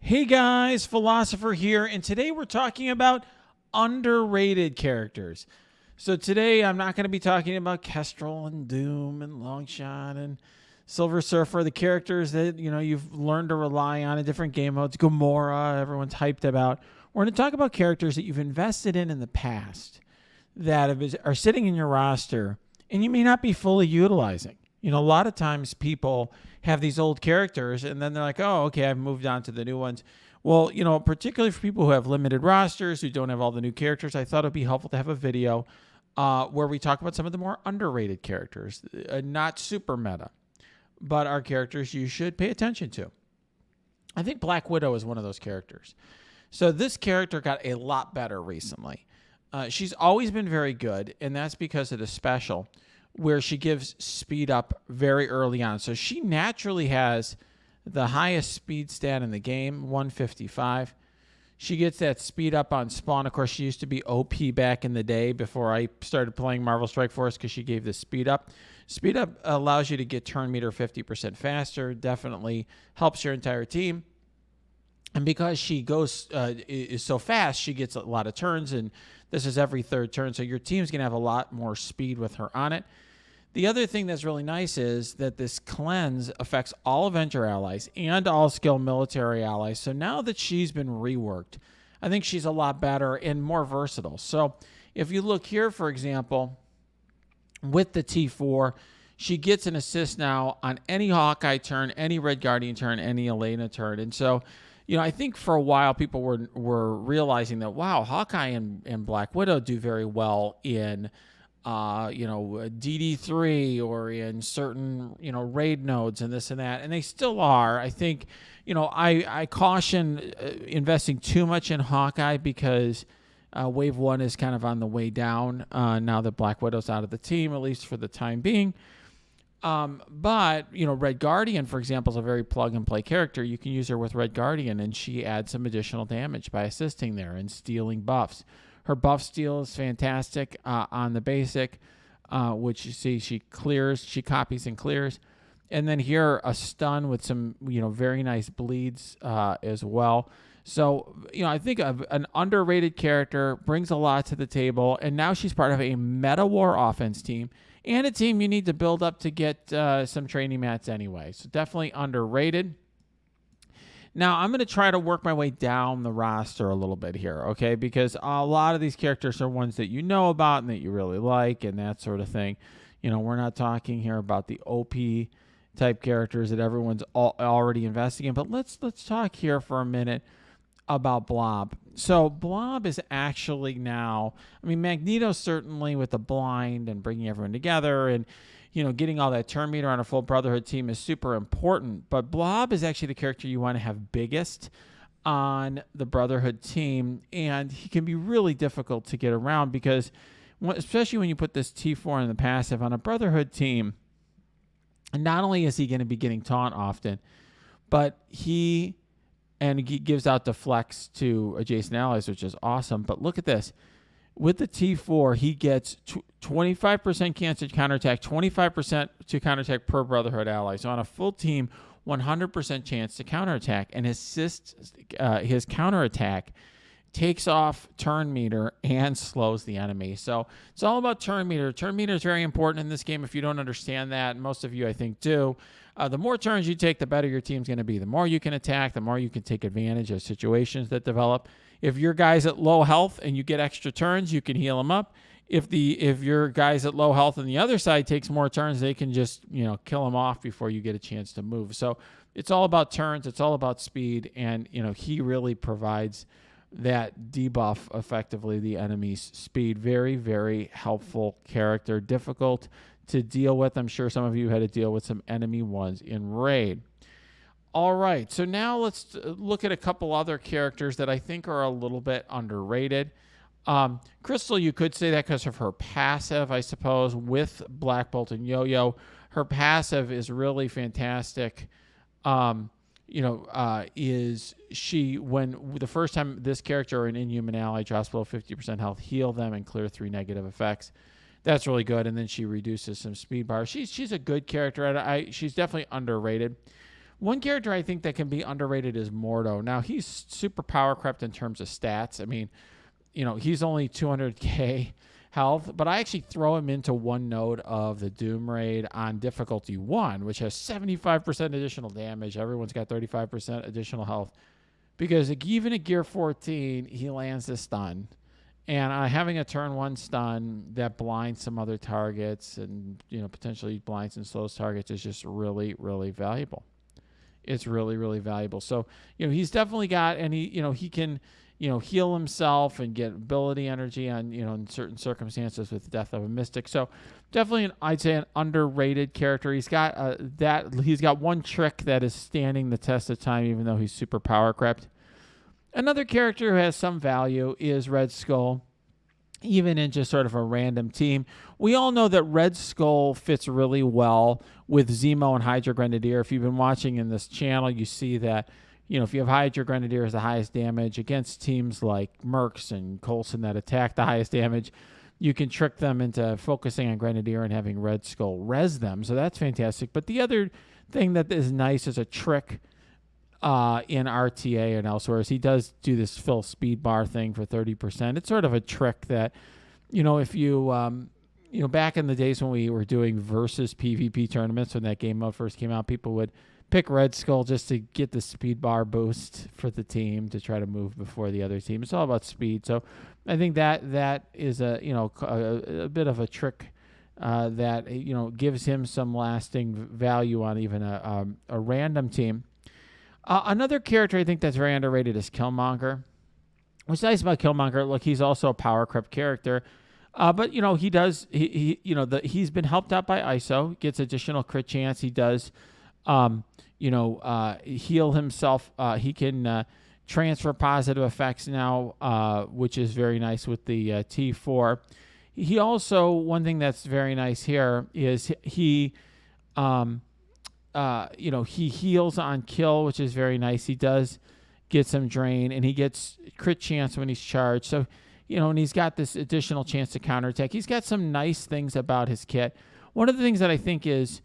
Hey guys, Philosopher here, and today we're talking about underrated characters. So today I'm not going to be talking about Kestrel and Doom and Longshot and Silver Surfer, the characters that you've learned to rely on in different game modes. Gamora, everyone's hyped about. We're going to talk about characters that you've invested in the past that are sitting in your roster and you may not be fully utilizing. A lot of times people have these old characters and then they're like, oh, okay, I've moved on to the new ones. Well, particularly for people who have limited rosters, who don't have all the new characters, I thought it'd be helpful to have a video where we talk about some of the more underrated characters, not super meta, but are characters you should pay attention to. I think Black Widow is one of those characters. So this character got a lot better recently. She's always been very good, and that's because of the special, where she gives speed up very early on. So she naturally has the highest speed stat in the game, 155. She gets that speed up on spawn. Of course, she used to be OP back in the day before I started playing Marvel Strike Force because she gave this speed up. Speed up allows you to get turn meter 50% faster, definitely helps your entire team. And because she is so fast, she gets a lot of turns, and this is every third turn, so your team's going to have a lot more speed with her on it. The other thing that's really nice is that this cleanse affects all Avenger allies and all skill military allies. So now that she's been reworked, I think she's a lot better and more versatile. So if you look here, for example, with the T4, she gets an assist now on any Hawkeye turn, any Red Guardian turn, any Elena turn. And so, I think for a while people were realizing that, wow, Hawkeye and Black Widow do very well in DD3 or in certain, raid nodes and this and that. And they still are. I think, I caution investing too much in Hawkeye because Wave 1 is kind of on the way down now that Black Widow's out of the team, at least for the time being. But, Red Guardian, for example, is a very plug-and-play character. You can use her with Red Guardian, and she adds some additional damage by assisting there and stealing buffs. Her buff steal is fantastic on the basic, which you see she copies and clears. And then here, a stun with some, very nice bleeds as well. So, I think an underrated character, brings a lot to the table, and now she's part of a meta war offense team and a team you need to build up to get some training mats anyway. So definitely underrated. Now, I'm going to try to work my way down the roster a little bit here, okay? Because a lot of these characters are ones that you know about and that you really like and that sort of thing. We're not talking here about the OP type characters that everyone's already investing in. But let's talk here for a minute about Blob. So Blob is actually now, Magneto certainly with the blind and bringing everyone together and getting all that turn meter on a full Brotherhood team is super important. But Blob is actually the character you want to have biggest on the Brotherhood team. And he can be really difficult to get around because, especially when you put this T4 in the passive on a Brotherhood team, not only is he going to be getting taunt often, but he gives out deflects to adjacent allies, which is awesome. But look at this. With the T4, he gets 25% chance to counterattack, 25% to counterattack per Brotherhood ally. So on a full team, 100% chance to counterattack. And his counterattack takes off turn meter and slows the enemy. So it's all about turn meter. Turn meter is very important in this game if you don't understand that. Most of you, I think, do. The more turns you take, the better your team's going to be. The more you can attack, the more you can take advantage of situations that develop. If your guy's at low health and you get extra turns, you can heal him up. If your guy's at low health and the other side takes more turns, they can just kill him off before you get a chance to move. So it's all about turns. It's all about speed, and he really provides that debuff effectively the enemy's speed. Very, very helpful character. Difficult to deal with. I'm sure some of you had to deal with some enemy ones in Raid. All right, so now let's look at a couple other characters that I think are a little bit underrated. Crystal, you could say that because of her passive, I suppose, with Black Bolt and Yo-Yo. Her passive is really fantastic. Is she, when the first time this character or an Inhuman ally drops below 50% health, heal them and clear 3 negative effects. That's really good. And then she reduces some speed bar. She's a good character. She's definitely underrated. One character I think that can be underrated is Mordo. Now, he's super power crept in terms of stats. I mean, he's only 200k health, but I actually throw him into one node of the Doom Raid on difficulty 1, which has 75% additional damage. Everyone's got 35% additional health. Because even at gear 14, he lands the stun. And having a turn 1 stun that blinds some other targets and, potentially blinds and slows targets is just really, really valuable. It's really, really valuable. So, he's definitely got, and he can, heal himself and get ability energy on, in certain circumstances with the death of a mystic. So definitely, I'd say an underrated character. He's got he's got one trick that is standing the test of time, even though he's super power crept. Another character who has some value is Red Skull, even in just sort of a random team. We all know that Red Skull fits really well with Zemo and Hydra Grenadier. If you've been watching in this channel, you see that, if you have Hydra Grenadier as the highest damage against teams like Mercs and Coulson that attack the highest damage, you can trick them into focusing on Grenadier and having Red Skull res them. So that's fantastic. But the other thing that is nice is a trick in RTA and elsewhere is he does do this fill speed bar thing for 30%. It's sort of a trick that, if you, back in the days when we were doing versus PvP tournaments, when that game mode first came out, people would pick Red Skull just to get the speed bar boost for the team to try to move before the other team. It's all about speed. So I think that is a bit of a trick that, gives him some lasting value on even a random team. Another character I think that's very underrated is Killmonger. What's nice about Killmonger, look, he's also a power crept character, but he's been helped out by ISO, gets additional crit chance. He does, heal himself. He can transfer positive effects now, which is very nice with the T4. He also, one thing that's very nice here is he heals on kill, which is very nice. He does get some drain, and he gets crit chance when he's charged. So, and he's got this additional chance to counterattack. He's got some nice things about his kit. One of the things that I think is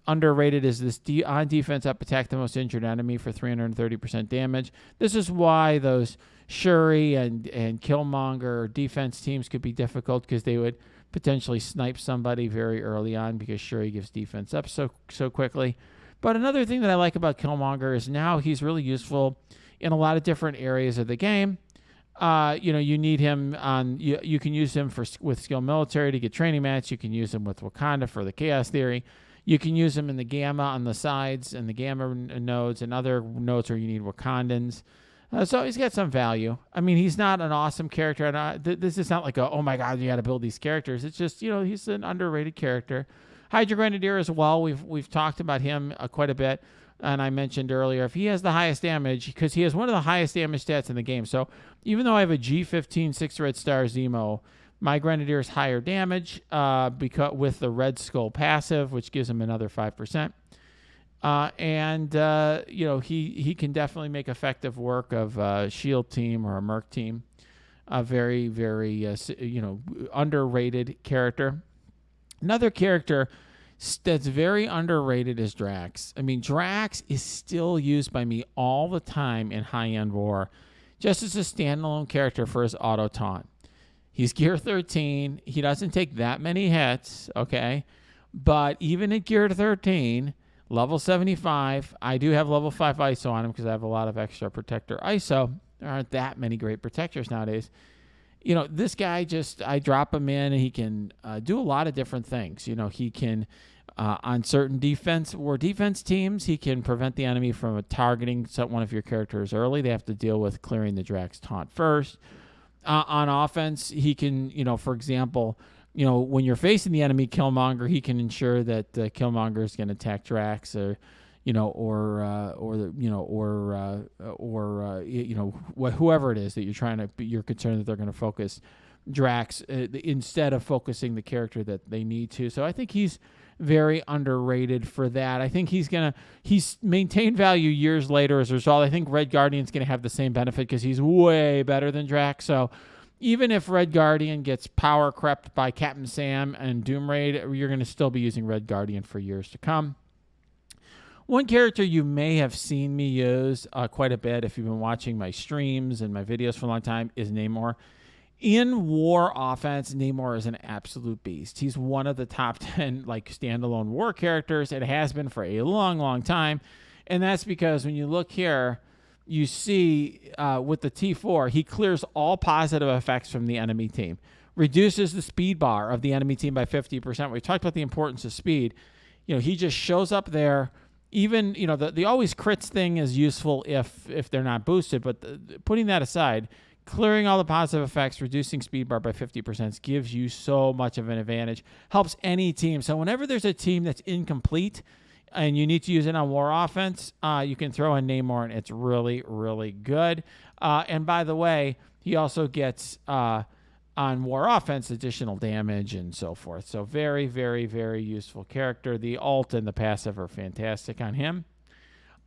underrated is this on defense up attack the most injured enemy for 330% damage. This is why those Shuri and Killmonger defense teams could be difficult, because they would potentially snipe somebody very early on because Shuri gives defense up so quickly. But another thing that I like about Killmonger is now he's really useful in a lot of different areas of the game. You need him on. You can use him with skill military to get training mats. You can use him with Wakanda for the chaos theory. You can use him in the gamma on the sides and the gamma nodes and other nodes where you need Wakandans. So he's got some value. I mean, he's not an awesome character. And this is not like oh my God, you got to build these characters. It's just, he's an underrated character. Hydra Grenadier as well. We've talked about him quite a bit. And I mentioned earlier, if he has the highest damage, because he has one of the highest damage stats in the game. So even though I have a G15 6 red star Zemo, my Grenadier is higher damage because with the Red Skull passive, which gives him another 5%. He can definitely make effective work of a shield team or a merc team. A very, very, underrated character. Another character that's very underrated is Drax. I mean, Drax is still used by me all the time in high-end war, just as a standalone character for his auto taunt. He's gear 13. He doesn't take that many hits, okay? But even at gear 13, level 75, I do have level 5 ISO on him because I have a lot of extra protector ISO. There aren't that many great protectors nowadays. This guy I drop him in and he can do a lot of different things. He can, on certain defense teams, he can prevent the enemy from targeting one of your characters early. They have to deal with clearing the Drax taunt first. On offense, he can, for example, when you're facing the enemy Killmonger, he can ensure that Killmonger is going to attack Drax or whoever it is that you're concerned that they're going to focus Drax instead of focusing the character that they need to. So I think he's very underrated for that. I think he's maintained value years later as a result. I think Red Guardian's going to have the same benefit because he's way better than Drax. So even if Red Guardian gets power crept by Captain Sam and Doom Raid, you're going to still be using Red Guardian for years to come. One character you may have seen me use quite a bit if you've been watching my streams and my videos for a long time is Namor. In war offense, Namor is an absolute beast. He's one of the top 10 like standalone war characters. It has been for a long, long time. And that's because when you look here, you see with the T4, he clears all positive effects from the enemy team, reduces the speed bar of the enemy team by 50%. We talked about the importance of speed. He just shows up there. Even, the always crits thing is useful if they're not boosted, but putting that aside, clearing all the positive effects, reducing speed bar by 50% gives you so much of an advantage, helps any team. So whenever there's a team that's incomplete and you need to use it on war offense, you can throw in Namor, and it's really, really good. And by the way, he also gets, on war offense, additional damage and so forth. So very, very, very useful character. The ult and the passive are fantastic on him.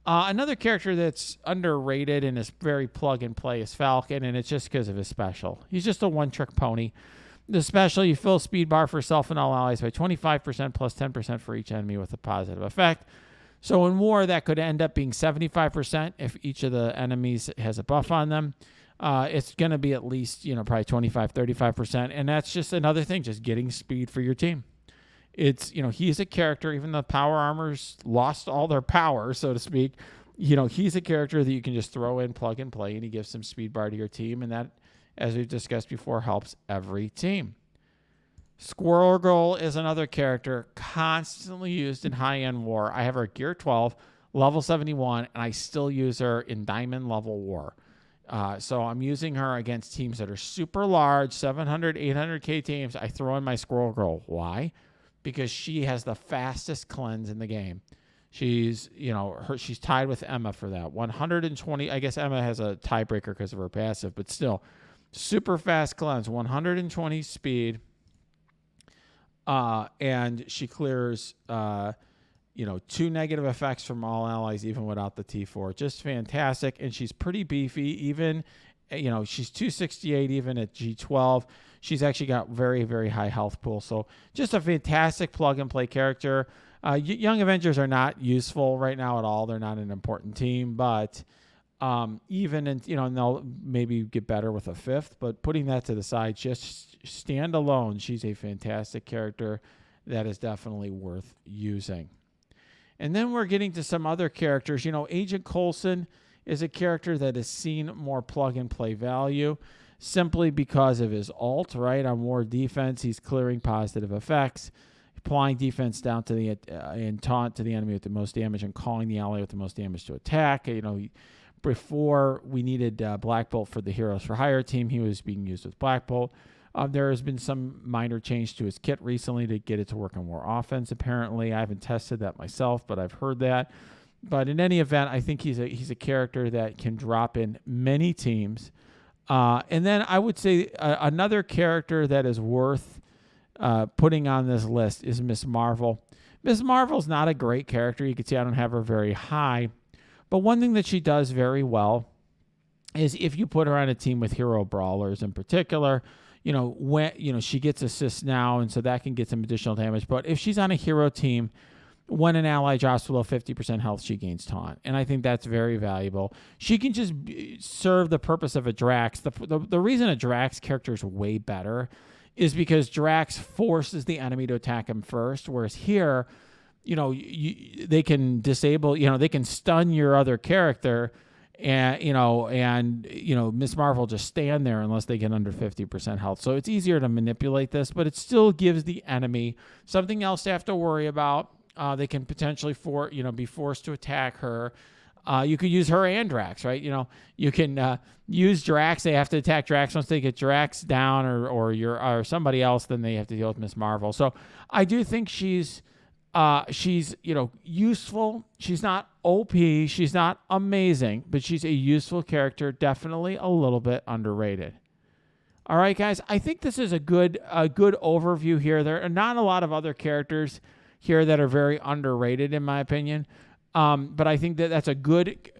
Another character that's underrated and is very plug-and-play is Falcon, and it's just because of his special. He's just a one-trick pony. The special, you fill speed bar for self and all allies by 25% plus 10% for each enemy with a positive effect. So in war, that could end up being 75% if each of the enemies has a buff on them. It's going to be at least, probably 25, 35%, and that's just another thing, just getting speed for your team. It's, he's a character, even the power armors lost all their power, so to speak. He's a character that you can just throw in, plug and play, and he gives some speed bar to your team. And that, as we've discussed before, helps every team. Squirrel Girl is another character constantly used in high-end war. I have her gear 12, level 71, and I still use her in diamond level war. So I'm using her against teams that are super large, 700, 800K teams. I throw in my Squirrel Girl. Why? Because she has the fastest cleanse in the game. She's, she's tied with Emma for that. 120, I guess Emma has a tiebreaker because of her passive, but still, super fast cleanse, 120 speed. And she clears, 2 negative effects from all allies, even without the T4. Just fantastic. And she's pretty beefy, even, she's 268 even at G12. She's actually got very, very high health pool. So just a fantastic plug-and-play character. Young Avengers are not useful right now at all. They're not an important team. But even, and they'll maybe get better with a 5th. But putting that to the side, just stand alone, she's a fantastic character that is definitely worth using. And then we're getting to some other characters. Agent Coulson is a character that has seen more plug-and-play value, simply because of his ult, right? On war defense, he's clearing positive effects, applying defense down to the and taunt to the enemy with the most damage, and calling the ally with the most damage to attack. Before we needed Black Bolt for the Heroes for Hire team, he was being used with Black Bolt. There has been some minor change to his kit recently to get it to work on war offense. Apparently, I haven't tested that myself, but I've heard that. But in any event, I think he's a character that can drop in many teams. And then I would say another character that is worth putting on this list is Miss Marvel. Miss Marvel's not a great character. You can see I don't have her very high. But one thing that she does very well is if you put her on a team with hero brawlers in particular, when she gets assists now, and so that can get some additional damage. But if she's on a hero team, when an ally drops below 50% health, she gains taunt. And I think that's very valuable. She can just serve the purpose of a Drax. The reason a Drax character is way better is because Drax forces the enemy to attack him first, whereas here, they can disable, they can stun your other character, and Miss Marvel just stand there unless they get under 50% health. So it's easier to manipulate this, but it still gives the enemy something else to have to worry about. They can potentially be forced to attack her. You could use her and Drax, right? You can use Drax. They have to attack Drax. Once they get Drax down or somebody else, then they have to deal with Miss Marvel. So I do think she's useful. She's not OP. She's not amazing, but she's a useful character. Definitely a little bit underrated. All right, guys. I think this is a good overview here. There are not a lot of other characters here that are very underrated, in my opinion. But I think that's a good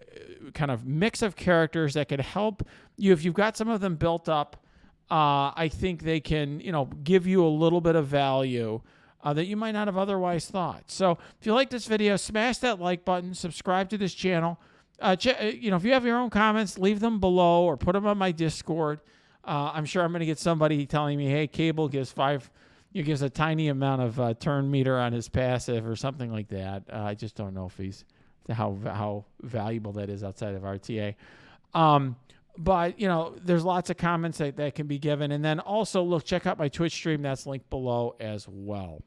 kind of mix of characters that could help you. If you've got some of them built up, I think they can, give you a little bit of value that you might not have otherwise thought. So if you like this video, smash that like button, subscribe to this channel. If you have your own comments, leave them below or put them on my Discord. I'm sure I'm going to get somebody telling me, hey, Cable gives a tiny amount of turn meter on his passive or something like that. I just don't know if how valuable that is outside of RTA. But, there's lots of comments that can be given. And then also, look, check out my Twitch stream. That's linked below as well.